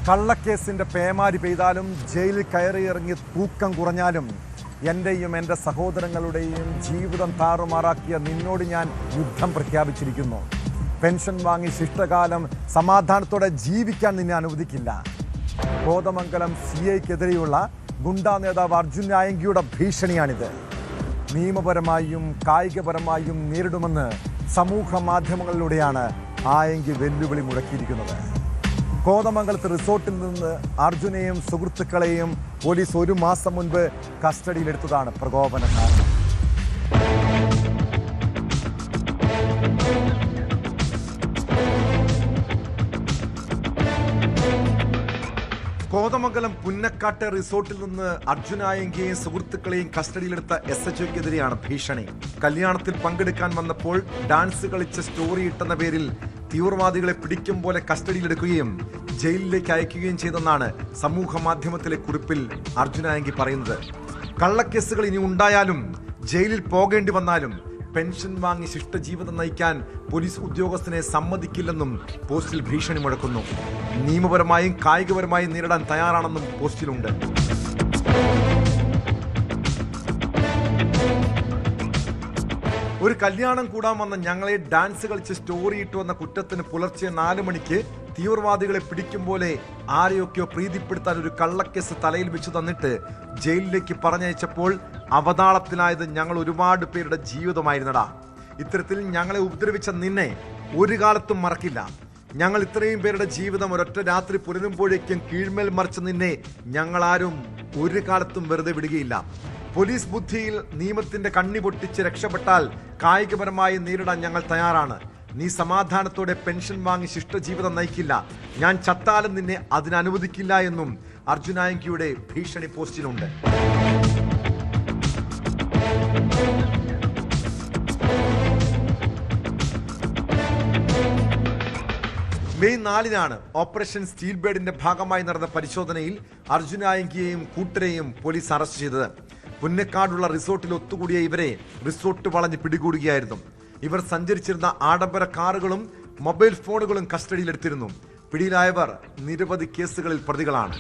കള്ളക്കേസിൻ്റെ പേമാരി പെയ്താലും ജയിലിൽ കയറിയിറങ്ങി തൂക്കം കുറഞ്ഞാലും എൻ്റെയും എൻ്റെ സഹോദരങ്ങളുടെയും ജീവിതം താറുമാറാക്കിയ നിന്നോട് ഞാൻ യുദ്ധം പ്രഖ്യാപിച്ചിരിക്കുന്നു. പെൻഷൻ വാങ്ങി ശിഷ്ടകാലം സമാധാനത്തോടെ ജീവിക്കാൻ നിന്നെ അനുവദിക്കില്ല. കോതമംഗലം CIക്കെതിരെയുള്ള ഗുണ്ടാ നേതാവ് അർജുൻ ആയങ്കിയുടെ ഭീഷണിയാണിത്. നിയമപരമായും കായികപരമായും നേരിടുമെന്ന് സമൂഹ മാധ്യമങ്ങളിലൂടെയാണ് ആയങ്കി വെല്ലുവിളി മുഴക്കിയിരിക്കുന്നത്. കോതമംഗലത്ത് റിസോർട്ടിൽ നിന്ന് അർജുനെയും സുഹൃത്തുക്കളെയും പോലീസ് 1 മാസം മുൻപ് കസ്റ്റഡിയിലെടുത്തതാണ് പ്രകോപന കാരണം. കോതമംഗലം പുന്നക്കാട്ടെ റിസോർട്ടിൽ നിന്ന് അർജുനായങ്കിയെയും സുഹൃത്തുക്കളെയും കസ്റ്റഡിയിലെടുത്ത SHOക്കെതിരെയാണ് ഭീഷണി. കല്യാണത്തിൽ പങ്കെടുക്കാൻ വന്നപ്പോൾ ഡാൻസ് കളിച്ച സ്റ്റോറി ഇട്ടെന്ന പേരിൽ തീവ്രവാദികളെ പിടിക്കും പോലെ കസ്റ്റഡിയിലെടുക്കുകയും ജയിലിലേക്ക് അയക്കുകയും ചെയ്തെന്നാണ് സമൂഹ മാധ്യമത്തിലെ കുറിപ്പിൽ അർജുനായങ്കി പറയുന്നത്. കള്ളക്കേസുകൾ ഇനി ഉണ്ടായാലും ജയിലിൽ പോകേണ്ടി വന്നാലും പെൻഷൻ വാങ്ങി ശിഷ്ടജീവിതം നയിക്കാൻ പോലീസ് ഉദ്യോഗസ്ഥനെ സമ്മതിക്കില്ലെന്നും പോസ്റ്റിൽ ഭീഷണി മുഴക്കുന്നു. നിയമപരമായും കായികപരമായും നേരിടാൻ തയ്യാറാണെന്നും പോസ്റ്റിലുണ്ട്. ഒരു കല്യാണം കൂടാൻ വന്ന ഞങ്ങളെ ഡാൻസ് കളിച്ച് സ്റ്റോറി ഇട്ടു എന്ന കുറ്റത്തിന് പുലർച്ചെ 4 മണിക്ക് തീവ്രവാദികളെ പിടിക്കും പോലെ ആരെയൊക്കെയോ പ്രീതിപ്പെടുത്താൻ ഒരു കള്ളക്കേസ് തലയിൽ വെച്ചു തന്നിട്ട് ജയിലിലേക്ക് പറഞ്ഞയച്ചപ്പോൾ അവതാളത്തിലായത് ഞങ്ങൾ ഒരുപാട് പേരുടെ ജീവിതമായിരുന്നടാ. ഇത്തരത്തിൽ ഞങ്ങളെ ഉപദ്രവിച്ച നിന്നെ ഒരു കാലത്തും മറക്കില്ല. ഞങ്ങൾ ഇത്രയും പേരുടെ ജീവിതം ഒരൊറ്റ രാത്രി പുലരുമ്പോഴേക്കും കീഴ്മേൽ മറിച്ച നിന്നെ ഞങ്ങളാരും ഒരു കാലത്തും വെറുതെ വിടുകയില്ല. പോലീസ് ബുദ്ധിയിൽ നിയമത്തിന്റെ കണ്ണി പൊട്ടിച്ച് രക്ഷപ്പെട്ടാൽ കായികപരമായി നേരിടാൻ ഞങ്ങൾ തയ്യാറാണ്. നീ സമാധാനത്തോടെ പെൻഷൻ വാങ്ങി ശിഷ്ടജീവിതം നയിക്കില്ല. ഞാൻ ചത്താലും നിന്നെ അതിനനുവദിക്കില്ല എന്നും അർജുനായങ്കിയുടെ ഭീഷണി പോസ്റ്റിലുണ്ട്. മെയ് 4-നാണ് ഓപ്പറേഷൻ സ്റ്റീൽ ബേഡിന്റെ ഭാഗമായി നടന്ന പരിശോധനയിൽ അർജുനായങ്കിയെയും കൂട്ടരെയും പോലീസ് അറസ്റ്റ് ചെയ്തത്. പുന്നക്കാടുള്ള റിസോർട്ടിൽ ഒത്തുകൂടിയ ഇവരെ റിസോർട്ട് വളഞ്ഞ് പിടികൂടുകയായിരുന്നു. ഇവർ സഞ്ചരിച്ചിരുന്ന ആഡംബര കാറുകളും മൊബൈൽ ഫോണുകളും കസ്റ്റഡിയിലെടുത്തിരുന്നു. പിടിയിലായവർ നിരവധി കേസുകളിൽ പ്രതികളാണ്.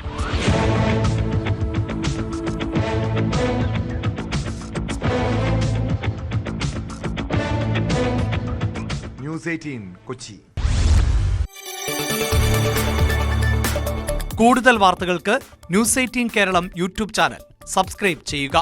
ന്യൂസ് 18 കൊച്ചി. കൂടുതൽ വാർത്തകൾക്ക് news 18 Keralam YouTube channel subscribe ചെയ്യുക.